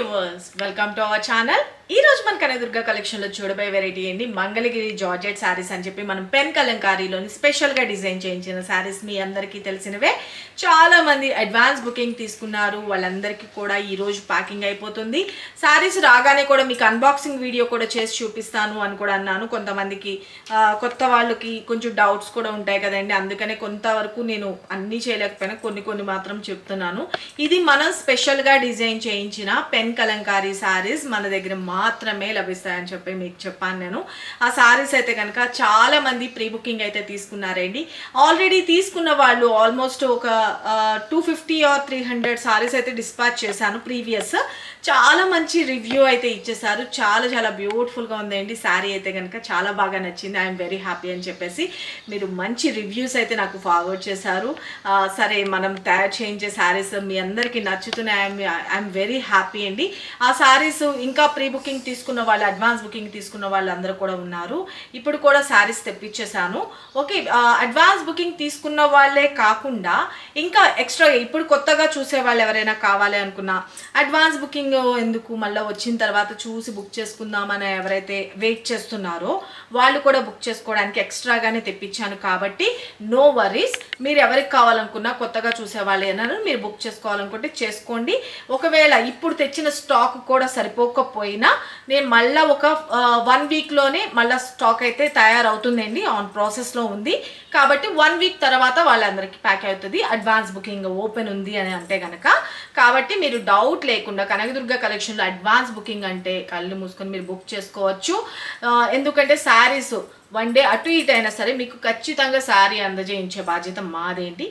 viewers, welcome to our channel. ఈ రోజు మన కనదుర్గ కలెక్షన్ లో చూడబోయే వెరైటీ ఏంటి మంగళగిరి జార్జెట్ సారీస్ అని చెప్పి మనం పెన్ కలంకారీలోని స్పెషల్ గా డిజైన్ చేయించిన సారీస్ మీ అందరికీ తెలిసినవే. చాలా మంది అడ్వాన్స్ బుకింగ్ తీసుకున్నారు, వాళ్ళందరికీ కూడా ఈ రోజు ప్యాకింగ్ అయిపోతుంది. సారీస్ రాగానే కూడా మీకు అన్బాక్సింగ్ వీడియో కూడా చేసి చూపిస్తాను అని కూడా అన్నాను. కొంతమందికి కొత్త వాళ్ళకి కొంచెం డౌట్స్ కూడా ఉంటాయి కదండి, అందుకనే కొంతవరకు నేను అన్నీ చేయలేకపోయినా కొన్ని మాత్రం చెప్తున్నాను. ఇది మనం స్పెషల్ గా డిజైన్ చేయించిన పెన్ కలంకారీ సారీస్ మన దగ్గర మాత్రమే లభిస్తాయని చెప్పి మీకు చెప్పాను నేను. ఆ సారీస్ అయితే కనుక చాలా మంది ప్రీ బుకింగ్ అయితే తీసుకున్నారండి. ఆల్రెడీ తీసుకున్న వాళ్ళు ఆల్మోస్ట్ ఒక 250 or 300 సారీస్ అయితే డిస్పాచ్ చేశాను ప్రీవియస్. చాలా మంచి రివ్యూ అయితే ఇచ్చేసారు. చాలా బ్యూటిఫుల్గా ఉందండి శారీ అయితే కనుక చాలా బాగా నచ్చింది. ఐఎమ్ వెరీ హ్యాపీ అని చెప్పేసి మీరు మంచి రివ్యూస్ అయితే నాకు ఫార్వర్డ్ చేశారు. సరే మనం తయారు చేయించే శారీస్ మీ అందరికీ నచ్చుతున్నాయి. ఐఎమ్ వెరీ హ్యాపీ అండి. ఆ శారీస్ ఇంకా ప్రీ బుకింగ్ తీసుకున్న వాళ్ళు, అడ్వాన్స్ బుకింగ్ తీసుకున్న వాళ్ళు అందరూ కూడా ఉన్నారు. ఇప్పుడు కూడా శారీస్ తెప్పించేసాను. ఓకే, అడ్వాన్స్ బుకింగ్ తీసుకున్న వాళ్ళే కాకుండా ఇంకా ఎక్స్ట్రా ఇప్పుడు కొత్తగా చూసే వాళ్ళు ఎవరైనా కావాలి అనుకున్నా అడ్వాన్స్ బుకింగ్ ఎందుకు మళ్ళీ వచ్చిన తర్వాత చూసి బుక్ చేసుకుందామని ఎవరైతే వెయిట్ చేస్తున్నారో వాళ్ళు కూడా బుక్ చేసుకోవడానికి ఎక్స్ట్రాగానే తెప్పించాను. కాబట్టి నో వరీస్, మీరు ఎవరికి కావాలనుకున్నా కొత్తగా చూసే వాళ్ళు ఏమన్నా మీరు బుక్ చేసుకోవాలనుకుంటే చేసుకోండి. ఒకవేళ ఇప్పుడు తెచ్చిన స్టాక్ కూడా సరిపోకపోయినా నేను మళ్ళీ ఒక 1 వీక్లోనే మళ్ళీ స్టాక్ అయితే తయారవుతుందండి, ఆన్ ప్రాసెస్లో ఉంది. కాబట్టి 1 వీక్ తర్వాత వాళ్ళందరికీ ప్యాక్ అవుతుంది అడ్వాన్స్ బుకింగ్ ఓపెన్ ఉంది అని అంటే కనుక. కాబట్టి మీరు డౌట్ లేకుండా కనకదుర్గ కలెక్షన్లో అడ్వాన్స్ బుకింగ్ అంటే కళ్ళు మూసుకొని మీరు బుక్ చేసుకోవచ్చు. ఎందుకంటే శారీస్ 1 డే అటు ఇటు అయినా సరే మీకు ఖచ్చితంగా శారీ అందజేయించే బాధ్యత మాదేంటి.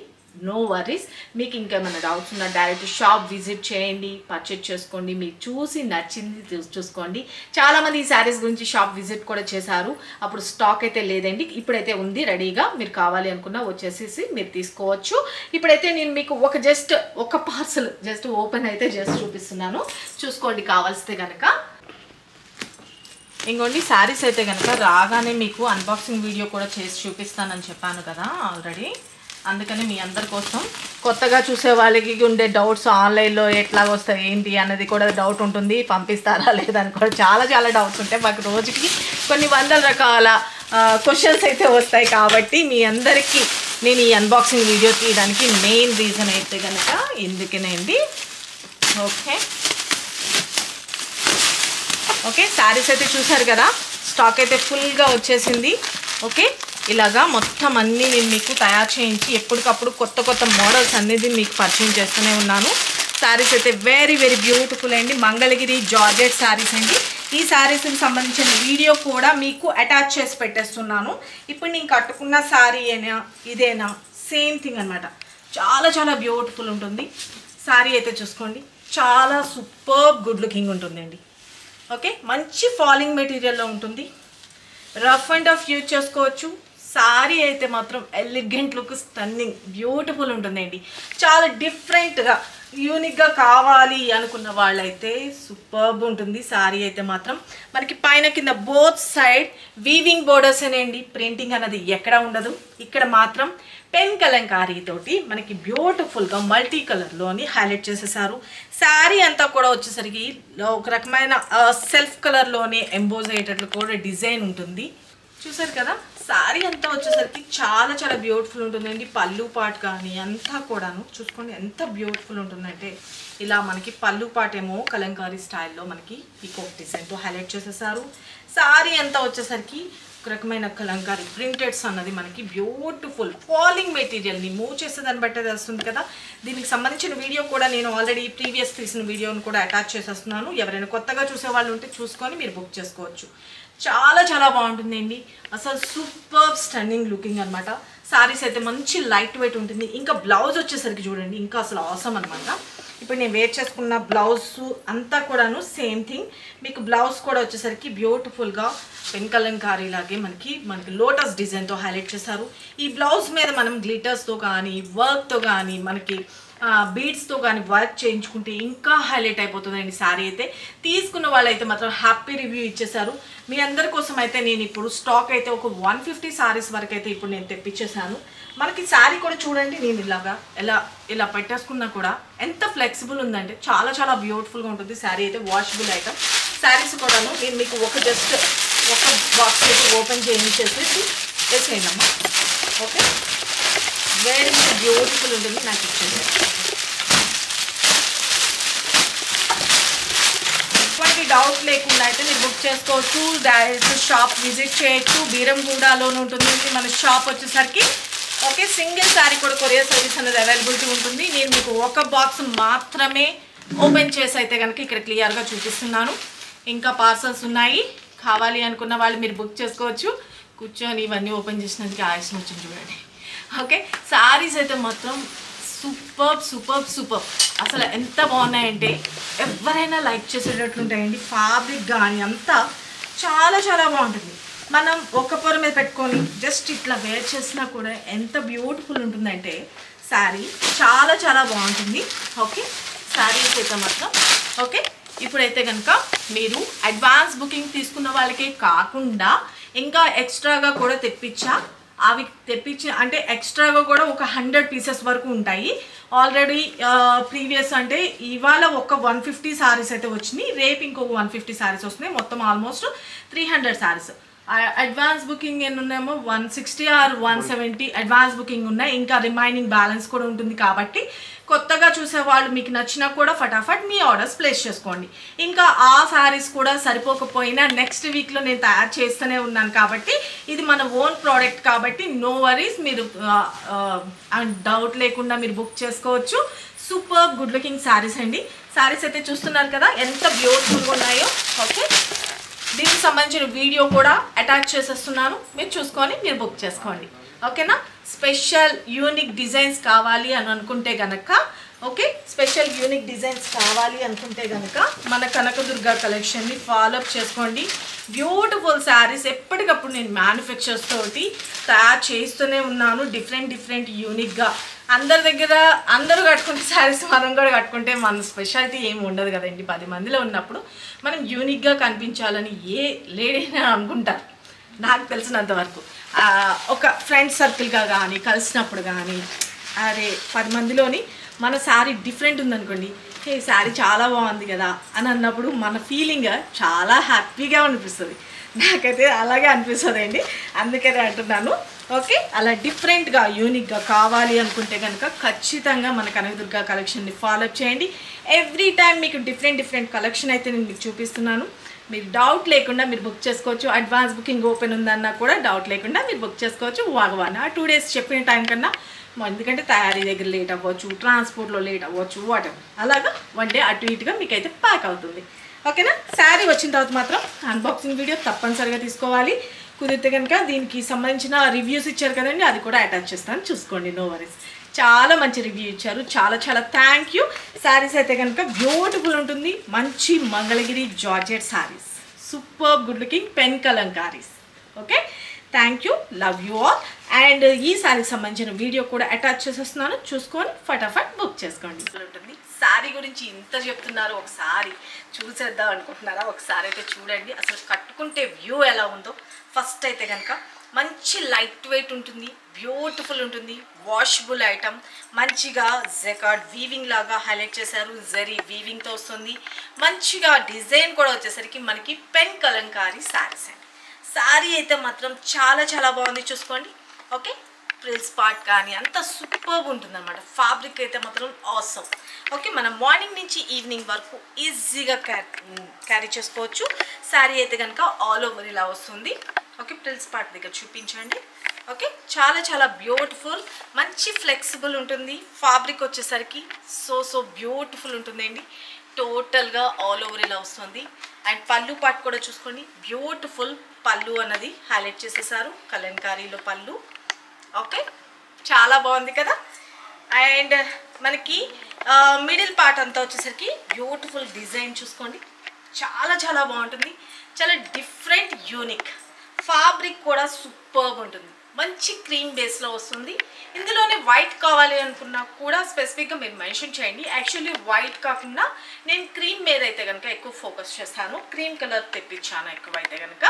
నో వరీస్, మీకు ఇంకేమైనా డౌట్స్ ఉన్నా డైరెక్ట్ షాప్ విజిట్ చేయండి, పర్చేజ్ చేసుకోండి, మీకు చూసి నచ్చింది చూసుకోండి. చాలామంది ఈ శారీస్ గురించి షాప్ విజిట్ కూడా చేశారు. అప్పుడు స్టాక్ అయితే లేదండి, ఇప్పుడైతే ఉంది రెడీగా. మీరు కావాలి అనుకున్నా వచ్చేసేసి మీరు తీసుకోవచ్చు. ఇప్పుడైతే నేను మీకు ఒక పార్సల్ ఓపెన్ అయితే చూపిస్తున్నాను, చూసుకోండి కావాల్సితే కనుక. ఇంకోండి శారీస్ అయితే కనుక రాగానే మీకు అన్బాక్సింగ్ వీడియో కూడా చేసి చూపిస్తానని చెప్పాను కదా ఆల్రెడీ. అందుకని మీ అందరి కోసం, కొత్తగా చూసే వాళ్ళకి ఉండే డౌట్స్, ఆన్లైన్లో ఎట్లా వస్తాయి ఏంటి అన్నది కూడా డౌట్ ఉంటుంది, పంపిస్తారా లేదని కూడా చాలా డౌట్స్ ఉంటాయి. మాకు రోజుకి కొన్ని వందల రకాల క్వశ్చన్స్ అయితే వస్తాయి. కాబట్టి మీ అందరికీ నేను ఈ అన్బాక్సింగ్ వీడియో తీయడానికి మెయిన్ రీజన్ అయితే కనుక ఎందుకనేండి. ఓకే, శారీస్ అయితే చూసారు కదా, స్టాక్ అయితే ఫుల్గా వచ్చేసింది. ఓకే, ఇలాగా మొత్తం అన్నీ నేను మీకు తయారు చేయించి ఎప్పటికప్పుడు కొత్త మోడల్స్ అనేది మీకు పరిచయం చేస్తూనే ఉన్నాను. శారీస్ అయితే వెరీ బ్యూటిఫుల్ అండి. మంగళగిరి జార్జెట్ శారీస్ అండి. ఈ శారీస్కి సంబంధించిన వీడియో కూడా మీకు అటాచ్ చేసి పెట్టేస్తున్నాను. ఇప్పుడు నేను కట్టుకున్న శారీ ఇదేనా సేమ్ థింగ్ అనమాట. చాలా బ్యూటిఫుల్ ఉంటుంది శారీ అయితే. చూసుకోండి, చాలా సూపర్ గుడ్ లుకింగ్ ఉంటుందండి. ఓకే, మంచి ఫాలింగ్ మెటీరియల్లో ఉంటుంది. రఫ్ అండ్ టఫ్ యూజ్ చేసుకోవచ్చు. శారీ అయితే మాత్రం ఎలిగెంట్ లుక్, స్టన్నింగ్ బ్యూటిఫుల్ ఉంటుందండి. చాలా డిఫరెంట్గా యూనిక్గా కావాలి అనుకున్న వాళ్ళైతే సూపర్బ్ ఉంటుంది శారీ అయితే మాత్రం. మనకి పైన కింద బోత్ సైడ్ వీవింగ్ బోర్డర్స్ అనేండి, ప్రింటింగ్ అన్నది ఎక్కడ ఉండదు. ఇక్కడ మాత్రం పెన్ కలంకారీ తోటి మనకి బ్యూటిఫుల్గా మల్టీ కలర్లోని హైలైట్ చేసేసారు. శారీ అంతా కూడా వచ్చేసరికి ఒక రకమైన సెల్ఫ్ కలర్లోనే ఎంబోజ్ అయ్యేటట్లు కూడా డిజైన్ ఉంటుంది. చూసారు కదా, శారీ అంతా వచ్చేసరికి చాలా బ్యూటిఫుల్ ఉంటుందండి. పళ్ళు పాటు కానీ అంతా కూడాను చూసుకోండి ఎంత బ్యూటిఫుల్ ఉంటుందంటే. ఇలా మనకి పళ్ళు పాటేమో కలంకారీ స్టైల్లో మనకి పీకాక్ డిజైన్తో హైలైట్ చేసేసారు. శారీ అంతా వచ్చేసరికి ఒక రకమైన కలంకారీ ప్రింటెడ్స్ అన్నది మనకి బ్యూటిఫుల్ ఫాలింగ్ మెటీరియల్ని మూవ్ చేసేదాన్ని బట్టే తెలుస్తుంది కదా. దీనికి సంబంధించిన వీడియో కూడా నేను ఆల్రెడీ ప్రీవియస్ తీసిన వీడియోని కూడా అటాచ్ చేసేస్తున్నాను. ఎవరైనా కొత్తగా చూసే వాళ్ళు ఉంటే చూసుకొని మీరు బుక్ చేసుకోవచ్చు. చాలా బాగుంటుందండి. అసలు సూపర్ స్టన్నింగ్ లుకింగ్ అనమాట. శారీస్ అయితే మంచి లైట్ వెయిట్ ఉంటుంది. ఇంకా బ్లౌజ్ వచ్చేసరికి చూడండి, ఇంకా అసలు అవసరం అనమాట. ఇప్పుడు నేను వేర్ చేసుకున్న బ్లౌజ్ అంతా కూడాను సేమ్ థింగ్. మీకు బ్లౌజ్ కూడా వచ్చేసరికి బ్యూటిఫుల్గా పెన్ కలంకారీ లాగే మనకి లోటస్ డిజైన్తో హైలైట్ చేశారు. ఈ బ్లౌజ్ మీద మనం గ్లిటర్స్తో కానీ వర్క్తో కానీ మనకి బీడ్స్తో కానీ వర్క్ చేయించుకుంటే ఇంకా హైలైట్ అయిపోతుందండి శారీ అయితే. తీసుకున్న వాళ్ళైతే మాత్రం హ్యాపీ రివ్యూ ఇచ్చేసారు. మీ అందరి కోసం అయితే నేను ఇప్పుడు స్టాక్ అయితే ఒక 150 సారీస్ వరకు అయితే ఇప్పుడు నేను తెప్పించేసాను. మనకి శారీ కూడా చూడండి, నేను ఇలా పెట్టేసుకున్నా కూడా ఎంత ఫ్లెక్సిబుల్ ఉందంటే చాలా చాలా బ్యూటిఫుల్గా ఉంటుంది. శారీ అయితే వాషబుల్ ఐటమ్. శారీస్ కూడాను నేను మీకు ఒక బాక్స్ అయితే ఓపెన్ చేసేసి వేసేయండి అమ్మా. ఓకే, వెరీ బ్యూటిఫుల్ ఉంటుంది. నాకు ఇచ్చేది ఎటువంటి డౌట్ లేకుండా అయితే మీరు బుక్ చేసుకోవచ్చు. డైరెక్ట్ షాప్ విజిట్ చేయొచ్చు. బీరంగూడలోనే ఉంటుంది మన షాప్ వచ్చేసరికి. ఓకే, సింగిల్ శారీ కూడా కొరియర్ సర్వీస్ అనేది అవైలబిలిటీ ఉంటుంది. నేను మీకు ఒక బాక్స్ మాత్రమే ఓపెన్ చేసి అయితే కనుక ఇక్కడ క్లియర్గా చూపిస్తున్నాను. ఇంకా పార్సల్స్ ఉన్నాయి, కావాలి అనుకున్న వాళ్ళు మీరు బుక్ చేసుకోవచ్చు. కూర్చొని ఇవన్నీ ఓపెన్ చేసినందుకు ఆయాసం వచ్చింది చూడండి. ఓకే, శారీస్ అయితే మాత్రం సూపర్ అసలు ఎంత బాగున్నాయంటే ఎవరైనా లైక్ చేసేటట్లు ఉంటాయండి. ఫ్యాబ్రిక్ కానీ అంతా చాలా చాలా బాగుంటుంది. మనం ఒక పొర మీద పెట్టుకొని జస్ట్ ఇట్లా వేర్ చేసినా కూడా ఎంత బ్యూటిఫుల్ ఉంటుందంటే శారీ చాలా చాలా బాగుంటుంది. ఓకే, శారీస్ అయితే మాత్రం ఓకే. ఇప్పుడైతే కనుక మీరు అడ్వాన్స్ బుకింగ్ తీసుకున్న వాళ్ళకే కాకుండా ఇంకా ఎక్స్ట్రాగా కూడా తెప్పించి అంటే ఎక్స్ట్రాగా కూడా ఒక 100 పీసెస్ వరకు ఉంటాయి. ఆల్రెడీ ప్రీవియస్ అంటే ఇవాళ ఒక 150 శారీస్ అయితే వచ్చినాయి. రేపు ఇంకొక 150 శారీస్ వస్తున్నాయి. మొత్తం ఆల్మోస్ట్ 300 శారీస్. అడ్వాన్స్ బుకింగ్ ఎన్ని ఉన్నాయేమో 160 ఆర్ 170 అడ్వాన్స్ బుకింగ్ ఉన్నాయి. ఇంకా రిమైనింగ్ బ్యాలెన్స్ కూడా ఉంటుంది. కాబట్టి కొత్తగా చూసే వాళ్ళు మీకు నచ్చినా కూడా ఫటాఫట్ మీ ఆర్డర్స్ ప్లేస్ చేసుకోండి. ఇంకా ఆ శారీస్ కూడా సరిపోకపోయినా నెక్స్ట్ వీక్లో నేను తయారు చేస్తూనే ఉన్నాను. కాబట్టి ఇది మన ఓన్ ప్రోడక్ట్ కాబట్టి నో వరీస్, మీరు డౌట్ లేకుండా మీరు బుక్ చేసుకోవచ్చు. సూపర్ గుడ్ లుకింగ్ శారీస్ అండి. శారీస్ అయితే చూస్తున్నారు కదా ఎంత బ్యూటిఫుల్గా ఉన్నాయో. ఓకే, దీనికి సంబంధించిన వీడియో కూడా అటాచ్ చేసేస్తున్నాను, మీరు చూసుకొని మీరు బుక్ చేసుకోండి. ఓకేనా, స్పెషల్ యూనిక్ డిజైన్స్ కావాలి అని అనుకుంటే గనక ఓకే, స్పెషల్ యూనిక్ డిజైన్స్ కావాలి అనుకుంటే కనుక మన కనకదుర్గ కలెక్షన్ని ఫాలోఅప్ చేసుకోండి. బ్యూటిఫుల్ శారీస్ ఎప్పటికప్పుడు నేను మ్యానుఫ్యాక్చర్స్ తోటి తయారు చేస్తూనే ఉన్నాను. డిఫరెంట్ యూనిక్గా అందరి దగ్గర అందరూ కట్టుకుంటే శారీస్ మనం కూడా కట్టుకుంటే మన స్పెషాలిటీ ఏమి ఉండదు కదండి. 10 మందిలో ఉన్నప్పుడు మనం యూనిక్గా కనిపించాలని ఏ లేడీనా అనుకుంటారు. నాకు తెలిసినంత వరకు ఒక ఫ్రెండ్ సర్కిల్గా కానీ కలిసినప్పుడు కానీ అరే 10 మందిలోని మన శారీ డిఫరెంట్ ఉందనుకోండి, ఈ శారీ చాలా బాగుంది కదా అని అన్నప్పుడు మన ఫీలింగ్ చాలా హ్యాపీగా అనిపిస్తుంది. నాకైతే అలాగే అనిపిస్తుంది అండి, అందుకనే అంటున్నాను. ఓకే, అలా డిఫరెంట్గా యూనిక్గా కావాలి అనుకుంటే కనుక ఖచ్చితంగా మన కనకదుర్గ కలెక్షన్ని ఫాలోఅప్ చేయండి. ఎవ్రీ టైం మీకు డిఫరెంట్ కలెక్షన్ అయితే నేను మీకు చూపిస్తున్నాను. మీరు డౌట్ లేకుండా మీరు బుక్ చేసుకోవచ్చు. అడ్వాన్స్ బుకింగ్ ఓపెన్ ఉందన్నా కూడా డౌట్ లేకుండా మీరు బుక్ చేసుకోవచ్చు. 2 డేస్ చెప్పిన టైం కన్నా, ఎందుకంటే తయారీ దగ్గర లేట్ అవ్వచ్చు, ట్రాన్స్పోర్ట్లో లేట్ అవ్వచ్చు, వాటెవర్ అలాగా 1 డే అటు ఇటుగా మీకైతే ప్యాక్ అవుతుంది. ఓకేనా, శారీ వచ్చిన తర్వాత మాత్రం అన్బాక్సింగ్ వీడియో తప్పనిసరిగా తీసుకోవాలి. కుదిరితే కనుక దీనికి సంబంధించిన రివ్యూస్ ఇచ్చారు కదండి, అది కూడా అటాచ్ చేస్తాను, చూసుకోండి. నో వరీస్, చాలా మంచి రివ్యూ ఇచ్చారు. చాలా థ్యాంక్ యూ. శారీస్ అయితే కనుక బ్యూటిఫుల్ ఉంటుంది. మంచి Mangalagiri georgette saris, super good looking pen kalamkaris. Okay, thank you, love you all. And ఈ శారీకి సంబంధించిన వీడియో కూడా అటాచ్ చేసేస్తున్నాను, చూసుకొని ఫటాఫట్ బుక్ చేసుకోండి. ఉంటుంది శారీ గురించి ఇంత చెప్తున్నారు, ఒకసారి చూసేద్దాం అనుకుంటున్నారా? ఒకసారి అయితే చూడండి, అసలు కట్టుకుంటే వ్యూ ఎలా ఉందో. ఫస్ట్ అయితే కనుక మంచి లైట్ వెయిట్ ఉంటుంది, బ్యూటిఫుల్ ఉంటుంది, వాషబుల్ ఐటమ్. మంచిగా జెకార్డ్ వీవింగ్ లాగా హైలైట్ చేశారు, జరీ వీవింగ్తో వస్తుంది. మంచిగా డిజైన్ కూడా వచ్చేసరికి మనకి పెన్ కలంకారీ శారీస్ అండి. శారీ అయితే మాత్రం చాలా బాగుంది, చూసుకోండి. ఓకే, ఫ్రిల్స్ పార్ట్ కానీ అంత సూపర్గా ఉంటుంది అనమాట. ఫ్యాబ్రిక్ అయితే మాత్రం ఆసమ్. ఓకే, మనం మార్నింగ్ నుంచి ఈవినింగ్ వరకు ఈజీగా క్యారీ చేసుకోవచ్చు. శారీ అయితే కనుక ఆల్ ఓవర్ ఇలా వస్తుంది. ఓకే, ఫ్రిల్స్ పార్ట్ దగ్గర చూపించండి. ఓకే, చాలా బ్యూటిఫుల్, మంచి ఫ్లెక్సిబుల్ ఉంటుంది. ఫ్యాబ్రిక్ వచ్చేసరికి సో బ్యూటిఫుల్ ఉంటుందండి. టోటల్గా ఆల్ ఓవర్ ఇలా వస్తుంది. అండ్ పళ్ళు పార్ట్ కూడా చూసుకోండి, బ్యూటిఫుల్ పళ్ళు అన్నది హైలైట్ చేసేసారు, కలంకారీలో పళ్ళు. ఓకే, చాలా బాగుంది కదా. అండ్ మనకి మిడిల్ పార్ట్ అంతా వచ్చేసరికి బ్యూటిఫుల్ డిజైన్ చూసుకోండి, చాలా బాగుంటుంది. చాలా డిఫరెంట్ యూనిక్. ఫ్యాబ్రిక్ కూడా సూపర్గా ఉంటుంది, మంచి క్రీమ్ బేస్లో వస్తుంది. ఇందులోనే వైట్ కావాలి అనుకున్నా కూడా స్పెసిఫిక్గా మీరు మెన్షన్ చేయండి. యాక్చువల్లీ వైట్ కాకుండా నేను క్రీమ్ మీద అయితే కనుక ఎక్కువ ఫోకస్ చేస్తాను, క్రీమ్ కలర్ తెప్పించాను ఎక్కువైతే కనుక.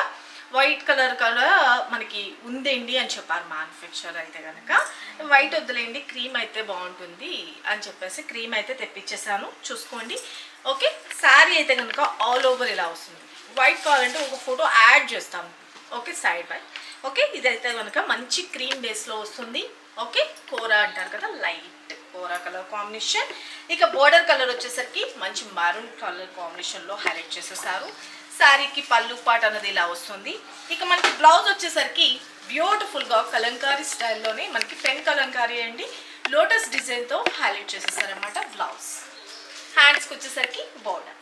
వైట్ కలర్ కూడా మనకి ఉందండి అని చెప్పారు మ్యానుఫ్యాక్చర్ అయితే కనుక. వైట్ వద్దులేండి, క్రీమ్ అయితే బాగుంటుంది అని చెప్పేసి క్రీమ్ అయితే తెప్పించేసాను, చూసుకోండి. ఓకే, శారీ అయితే కనుక ఆల్ ఓవర్ ఇలా వస్తుంది. వైట్ కావాలంటే ఒక ఫోటో యాడ్ చేస్తాను, ఓకే, సైడ్ బై. ఓకే, ఇదైతే కనుక మంచి క్రీమ్ బేస్లో వస్తుంది. ఓకే, కోరా అంటారు కదా, లైట్ కోరా కలర్ కాంబినేషన్. ఇక బోర్డర్ కలర్ వచ్చేసరికి మంచి మరూన్ కలర్ కాంబినేషన్లో హైలైట్ చేసేసారు. శారీకి పళ్ళు పాట అనేది ఇలా వస్తుంది. ఇక మనకి బ్లౌజ్ వచ్చేసరికి బ్యూటిఫుల్గా కలంకారీ స్టైల్లోనే మనకి పెన్ కలంకారీ అండి, లోటస్ డిజైన్తో హైలైట్ చేసేసారనమాట బ్లౌజ్. హ్యాండ్స్కి వచ్చేసరికి బోర్డర్.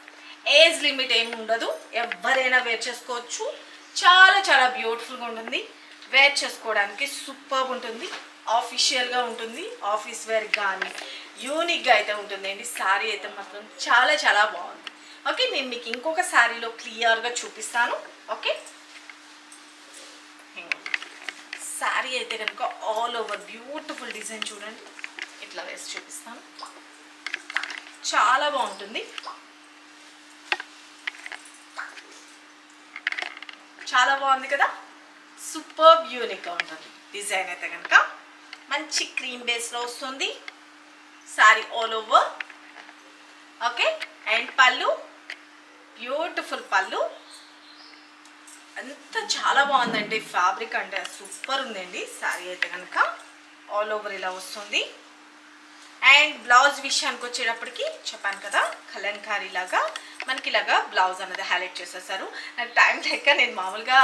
ఏజ్ లిమిట్ ఏమి ఉండదు, ఎవరైనా వేర్ చేసుకోవచ్చు. చాలా చాలా బ్యూటిఫుల్గా ఉంటుంది, వేర్ చేసుకోవడానికి సూపర్ ఉంటుంది, ఆఫీషియల్గా ఉంటుంది, ఆఫీస్ వేర్ కానీ యూనిక్గా అయితే ఉంటుందండి. శారీ అయితే మాత్రం చాలా చాలా బాగుంది. ఓకే, నేను మీకు ఇంకొక శారీలో క్లియర్గా చూపిస్తాను. ఓకే, శారీ అయితే కనుక ఆల్ ఓవర్ బ్యూటిఫుల్ డిజైన్ చూడండి, ఇట్లా వేసి చూపిస్తాను. చాలా బాగుంటుంది, చాలా బాగుంది కదా, సూపర్ యూనిక్గా ఉంటుంది. డిజైన్ అయితే కనుక మంచి క్రీమ్ బేస్లో వస్తుంది, sari all over. Okay, and పళ్ళు బ్యూటిఫుల్ పళ్ళు, అంతా చాలా బాగుందండి. ఫ్యాబ్రిక్ అంటే సూపర్ ఉందండి. శారీ అయితే కనుక ఆల్ ఓవర్ ఇలా వస్తుంది. అండ్ బ్లౌజ్ విషయానికి వచ్చేటప్పటికి చెప్పాను కదా, కలంకారీ లాగా మనకి ఇలాగా బ్లౌజ్ అనేది హైలైట్ చేసేసారు. నాకు టైం లేక నేను మామూలుగా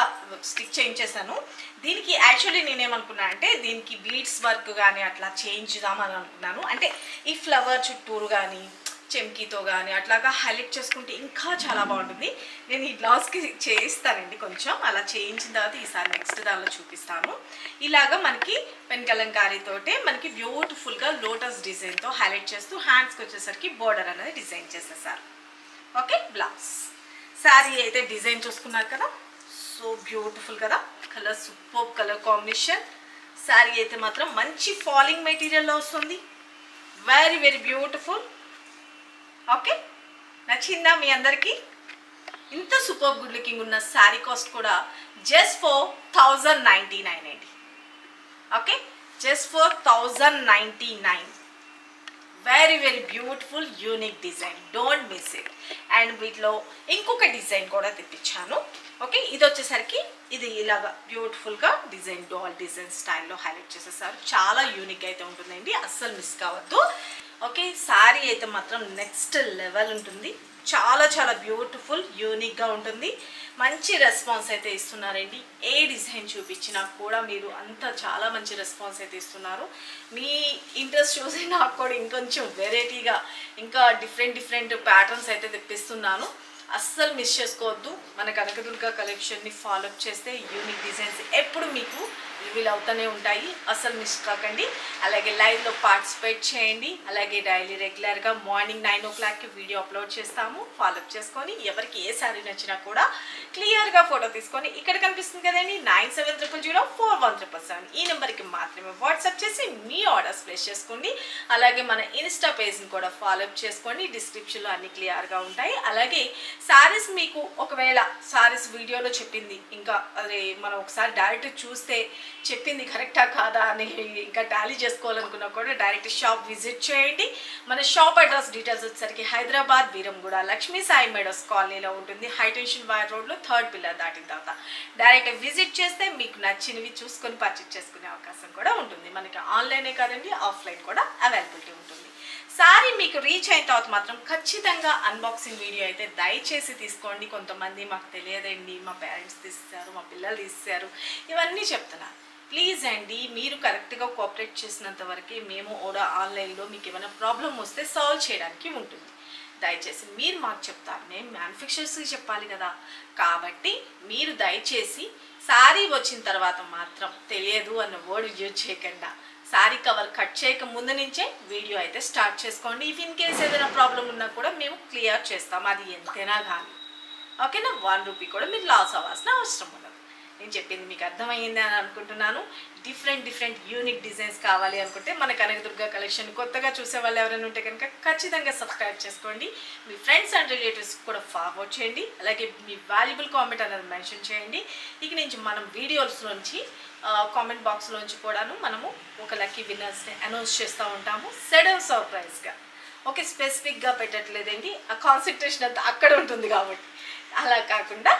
స్టిచ్ చేయించేసాను. దీనికి యాక్చువల్లీ నేనేమనుకున్నా అంటే దీనికి బీడ్స్ వర్క్ కానీ అట్లా చేయించుదామని అనుకున్నాను. అంటే ఈ ఫ్లవర్ చుట్టూరు కానీ చెమ్కీతో కానీ అట్లాగా హైలైట్ చేసుకుంటే ఇంకా చాలా బాగుంటుంది. నేను ఈ బ్లౌజ్కి చేయిస్తానండి కొంచెం, అలా చేయించిన తర్వాత ఈసారి నెక్స్ట్ దానిలో చూపిస్తాను. ఇలాగా మనకి పెన్ కలంకారీతోటే మనకి బ్యూటిఫుల్గా లోటస్ డిజైన్తో హైలైట్ చేస్తూ హ్యాండ్స్కి వచ్చేసరికి బోర్డర్ అనేది డిజైన్ చేసేసారు. Okay, blouse. శారీ అయితే డిజైన్ చూసుకున్నారు కదా, సో బ్యూటిఫుల్ కదా, colour super colour combination. Sari అయితే మాత్రం మంచి ఫాలింగ్ మెటీరియల్లో వస్తుంది, వెరీ వెరీ బ్యూటిఫుల్. ఓకే, నచ్చిందా మీ అందరికీ? ఇంత సూపర్ గుడ్ లుకింగ్ ఉన్న శారీ కాస్ట్ కూడా జస్ట్ ఫర్ 1099 అండి. Okay, just for 1099. Very very beautiful unique design, don't miss it. And వీటిలో ఇంకొక డిజైన్ కూడా తెప్పించాను. ఓకే, ఇది వచ్చేసరికి ఇది ఇలాగా బ్యూటిఫుల్గా డిజైన్ డాల్ డిజైన్ స్టైల్లో హైలైట్ చేసేసారు. చాలా యూనిక్ అయితే ఉంటుందండి, అస్సలు మిస్ కావద్దు. ఓకే, శారీ అయితే మాత్రం నెక్స్ట్ లెవెల్ ఉంటుంది, చాలా చాలా బ్యూటిఫుల్ యూనిక్గా ఉంటుంది. మంచి రెస్పాన్స్ అయితే ఇస్తున్నారండి. ఏ డిజైన్ చూపించినా కూడా మీరు అంతా చాలా మంచి రెస్పాన్స్ అయితే ఇస్తున్నారు. మీ ఇంట్రెస్ట్ చూసి నాకు కూడా ఇంకొంచెం వెరైటీగా ఇంకా డిఫరెంట్ ప్యాటర్న్స్ అయితే తెప్పిస్తున్నాను. అస్సలు మిస్ చేసుకోవద్దు. మన కనకదుర్గ కలెక్షన్ని ఫాలోఅప్ చేస్తే యూనిక్ డిజైన్స్ ఎప్పుడు మీకు రివీల్ అవుతూనే ఉంటాయి, అస్సలు మిస్ కాకండి. అలాగే లైవ్లో పార్టిసిపేట్ చేయండి. అలాగే డైలీ రెగ్యులర్గా మార్నింగ్ 9 o'clockకి వీడియో అప్లోడ్ చేస్తాము, ఫాలోఅప్ చేసుకొని ఎవరికి ఏ శారీ నచ్చినా కూడా క్లియర్గా ఫోటో తీసుకొని ఇక్కడ కనిపిస్తుంది కదండి 9700041777 ఈ నెంబర్కి మాత్రమే వాట్సాప్ చేసి మీ ఆర్డర్స్ ప్లేస్ చేసుకోండి. అలాగే మన ఇన్స్టా పేజ్ని కూడా ఫాలోఅప్ చేసుకోండి, డిస్క్రిప్షన్లో అన్ని క్లియర్గా ఉంటాయి. అలాగే శారీస్ మీకు ఒకవేళ శారీస్ వీడియోలో చెప్పింది ఇంకా అదే మనం ఒకసారి డైరెక్ట్ చూస్తే చెప్పింది కరెక్టా కాదా అని ఇంకా టాలీ చేసుకోవాలనుకున్నా కూడా డైరెక్ట్ షాప్ విజిట్ చేయండి. మన షాప్ అడ్రస్ డీటెయిల్స్ వచ్చేసరికి హైదరాబాద్ వీరంగూడ లక్ష్మీ సాయి మేడోస్ కాలనీలో ఉంటుంది, హైటెన్షన్ వైర్ రోడ్లో 3rd పిల్లర్ దాటిన తర్వాత డైరెక్ట్ విజిట్ చేస్తే మీకు నచ్చినవి చూసుకొని పర్చేజ్ చేసుకునే అవకాశం కూడా ఉంటుంది. మనకి ఆన్లైనే కాదండి, ఆఫ్లైన్ కూడా అవైలబిలిటీ ఉంటుంది. సారీ మీకు రీచ్ అయిన తర్వాత మాత్రం ఖచ్చితంగా అన్బాక్సింగ్ వీడియో అయితే దయచేసి తీసుకోండి. కొంతమంది మాకు తెలియదండి, మా పేరెంట్స్ తీస్తారు, మా పిల్లలు తీస్తారు, ఇవన్నీ చెప్తున్నారు. ప్లీజ్ అండి, మీరు కరెక్ట్గా కోఆపరేట్ చేసినంత వరకే మేము కూడా ఆన్లైన్లో మీకు ఏమైనా ప్రాబ్లం వస్తే సాల్వ్ చేయడానికి ఉంటుంది. దయచేసి మీరు మాకు చెప్తారు, మేము మ్యానుఫ్యాక్చరర్స్కి చెప్పాలి కదా. కాబట్టి మీరు దయచేసి సారీ వచ్చిన తర్వాత మాత్రం తెలియదు అన్న వర్డ్ యూజ్ చేయకుండా సారీ కవర్ కట్ చేయక ముందు నుంచే వీడియో అయితే స్టార్ట్ చేసుకోండి. ఇఫ్ ఇన్ కేస్ ఏదైనా ప్రాబ్లం ఉన్నా కూడా మేము క్లియర్ చేస్తాం, అది ఎంతైనా కానీ. ఓకేనా, 1 రూపీ కూడా మీరు లాస్ అవ్వాల్సిన అవసరం ఉండదు. నేను చెప్పింది మీకు అర్థమైంది అని అనుకుంటున్నాను. డిఫరెంట్ యూనిక్ డిజైన్స్ కావాలి అనుకుంటే మన కనకదుర్గ కలెక్షన్ కొత్తగా చూసే వాళ్ళు ఎవరైనా ఉంటే కనుక ఖచ్చితంగా సబ్స్క్రైబ్ చేసుకోండి. మీ ఫ్రెండ్స్ అండ్ రిలేటివ్స్ కూడా ఫార్వర్డ్ చేయండి. అలాగే మీ వాల్యుబుల్ కామెంట్ అనేది మెన్షన్ చేయండి. ఇక నుంచి మనం వీడియోస్ నుంచి కామెంట్ బాక్స్లోంచి కూడాను మనము ఒక లక్కీ విన్నర్స్ని అనౌన్స్ చేస్తూ ఉంటాము సడన్ సర్ప్రైజ్గా. ఓకే, స్పెసిఫిక్గా పెట్టట్లేదండి, ఆ కాన్సన్ట్రేషన్ అంతా అక్కడ ఉంటుంది కాబట్టి. అలా కాకుండా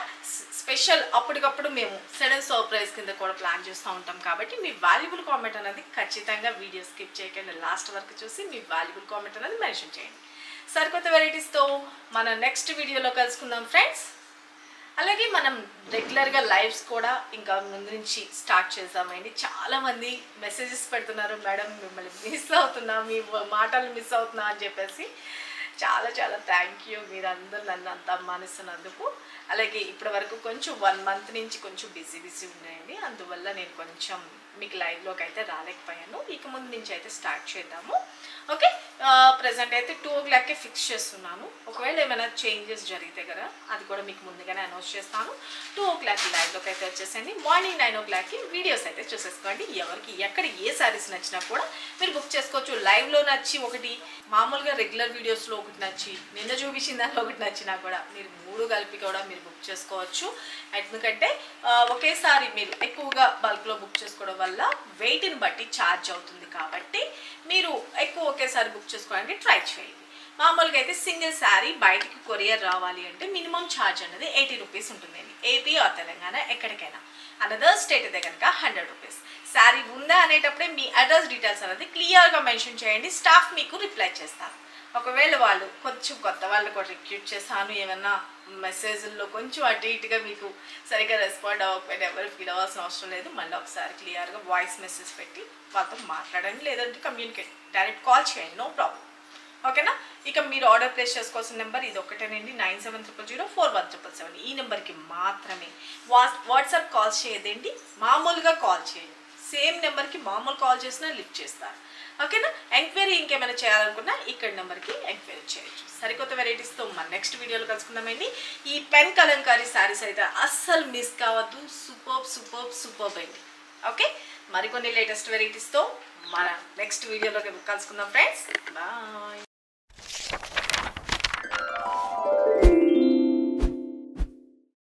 స్పెషల్ అప్పటికప్పుడు మేము సడన్ సర్ప్రైజ్ కింద కూడా ప్లాన్ చేస్తూ ఉంటాం కాబట్టి మీ వాల్యుబుల్ కామెంట్ అనేది ఖచ్చితంగా వీడియో స్కిప్ చేయకుండా లాస్ట్ వరకు చూసి మీ వాల్యుబుల్ కామెంట్ అనేది మెన్షన్ చేయండి. సరికొత్త వెరైటీస్తో మన నెక్స్ట్ వీడియోలో కలుసుకుందాం ఫ్రెండ్స్. అలాగే మనం రెగ్యులర్గా లైవ్స్ కూడా ఇంకా ముందు నుంచి స్టార్ట్ చేద్దామండి. చాలామంది మెసేజెస్ పెడుతున్నారు, మేడం మిమ్మల్ని మిస్ అవుతున్నా, మీ మాటలు మిస్ అవుతున్నా అని చెప్పేసి. చాలా థ్యాంక్ యూ, మీరందరూ నన్ను అంత అమ్మానిస్తున్నందుకు. అలాగే ఇప్పటి వరకు కొంచెం 1 మంత్ నుంచి కొంచెం బిజీ ఉన్నాయండి, అందువల్ల నేను కొంచెం మీకు లైవ్లోకి అయితే రాలేకపోయాను. ఇక ముందు నుంచి అయితే స్టార్ట్ చేద్దాము. ఓకే, ప్రజెంట్ అయితే 2 o'clockకే ఫిక్స్ చేస్తున్నాను. ఒకవేళ ఏమైనా చేంజెస్ జరిగితే కదా అది కూడా మీకు ముందుగానే అనౌన్స్ చేస్తాను. 2 o'clock లైవ్లోకి అయితే వచ్చేసండి. మార్నింగ్ 9 o'clockకి వీడియోస్ అయితే చూసేసుకోండి. ఎవరికి ఎక్కడ ఏ శారీస్ నచ్చినా కూడా మీరు బుక్ చేసుకోవచ్చు. లైవ్లో నచ్చి ఒకటి, మామూలుగా రెగ్యులర్ వీడియోస్లో ఒకటి నచ్చి, నిన్న చూపించిన దానిలో ఒకటి నచ్చినా కూడా మీరు 3 కలిపి కూడా మీరు బుక్ చేసుకోవచ్చు. ఎందుకంటే ఒకేసారి మీరు ఎక్కువగా బల్క్లో బుక్ చేసుకోవడం వల్ల వెయిట్ని బట్టి ఛార్జ్ అవుతుంది కాబట్టి మీరు ఎక్కువ ఒకేసారి బుక్ చేసుకోవడానికి ట్రై చేయండి. మామూలుగా అయితే సింగిల్ శారీ బయటికి కొరియర్ రావాలి అంటే మినిమం ఛార్జ్ అనేది 80 రూపీస్ ఉంటుందండి. ఏపీ ఆర్ తెలంగాణ ఎక్కడికైనా. అనదర్ స్టేట్ అయితే కనుక 100 రూపీస్. శారీ ఉందా అనేటప్పుడే మీ అడ్రస్ డీటెయిల్స్ అనేది క్లియర్గా మెన్షన్ చేయండి. స్టాఫ్ మీకు రిప్లై చేస్తారు. ఒకవేళ వాళ్ళు కొంచెం కొత్త వాళ్ళు కూడా రిక్రూట్ చేస్తాను, ఏమన్నా మెసేజ్ల్లో కొంచెం అటు ఇటుగా మీకు సరిగ్గా రెస్పాండ్ అవ్వకపోయినా ఎవరు ఫీల్ అవ్వాల్సిన అవసరం లేదు. మళ్ళీ ఒకసారి క్లియర్గా వాయిస్ మెసేజ్ పెట్టి వాళ్ళతో మాట్లాడండి, లేదంటే కమ్యూనికేట్ డైరెక్ట్ కాల్ చేయండి, నో ప్రాబ్లం. ఓకేనా? ఇక మీరు ఆర్డర్ ప్లేస్ చేసుకోవాల్సిన నెంబర్ ఇది ఒకటేనండి, 9700041777. ఈ నెంబర్కి మాత్రమే. వాట్సాప్ కాల్ చేయదండి, మామూలుగా కాల్ చేయండి. సేమ్ నెంబర్కి మామూలు కాల్ చేసినా లిఫ్ట్ చేస్తారు. ఓకేనా? ఎంక్వైరీ ఇంకేమైనా చేయాలనుకున్నా ఇక్కడ నెంబర్కి ఎంక్వైరీ చేయొచ్చు. సరికొత్త వెరైటీస్తో మన నెక్స్ట్ వీడియోలో కలుసుకుందామండి. ఈ పెన్ కలంకారీ శారీస్ అయితే అస్సలు మిస్ కావద్దు. సూపర్ అండి. ఓకే, మరికొన్ని లేటెస్ట్ వెరైటీస్తో మన నెక్స్ట్ వీడియోలో కలుసుకుందాం ఫ్రెండ్స్. బాయ్.